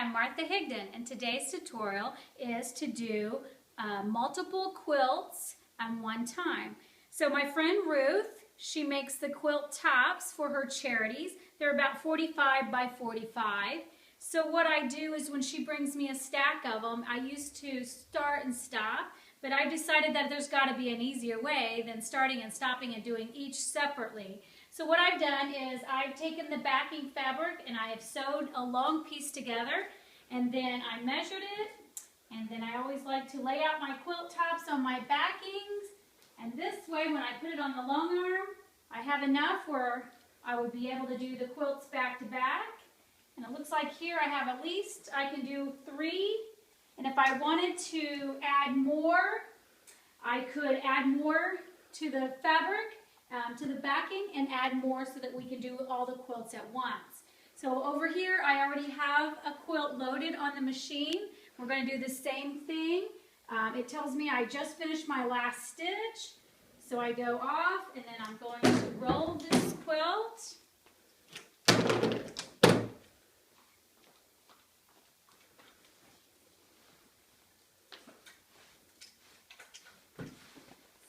I'm Martha Higdon, and today's tutorial is to do multiple quilts at one time. So my friend Ruth, she makes the quilt tops for her charities. They're about 45 by 45. So what I do is when she brings me a stack of them, I used to start and stop, but I decided that there's got to be an easier way than starting and stopping and doing each separately. So what I've done is I've taken the backing fabric and I have sewed a long piece together, and then I measured it, and then I always like to lay out my quilt tops on my backings, and this way when I put it on the long arm, I have enough where I would be able to do the quilts back to back. And it looks like here I have at least, I can do 3, and if I wanted to add more, I could add more to the fabric, to the backing, and add more so that we can do all the quilts at once. So over here I already have a quilt loaded on the machine. We're going to do the same thing. It tells me I just finished my last stitch. So I go off and then I'm going to roll this quilt.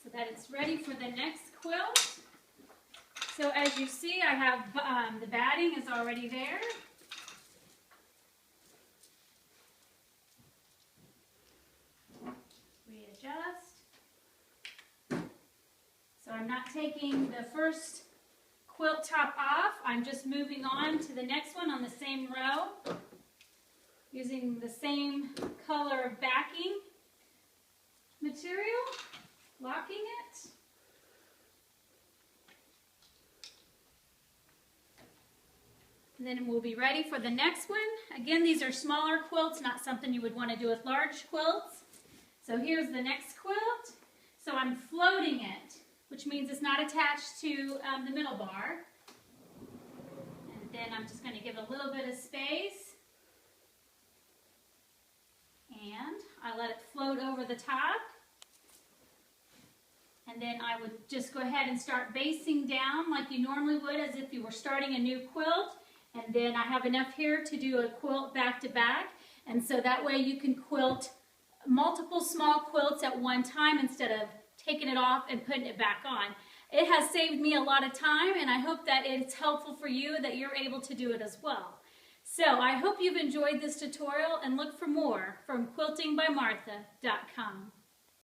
So that it's ready for the next quilt. So as you see, I have the batting is already there. Readjust. So I'm not taking the first quilt top off. I'm just moving on to the next one on the same row, using the same color of backing material, locking it. And then we'll be ready for the next one. Again, these are smaller quilts, not something you would want to do with large quilts. So here's the next quilt. So I'm floating it, which means it's not attached to the middle bar. And then I'm just going to give a little bit of space. And I let it float over the top. And then I would just go ahead and start basting down like you normally would as if you were starting a new quilt. And then I have enough here to do a quilt back to back. And so that way you can quilt multiple small quilts at one time instead of taking it off and putting it back on. It has saved me a lot of time, and I hope that it's helpful for you, that you're able to do it as well. So I hope you've enjoyed this tutorial, and look for more from quiltingbymartha.com.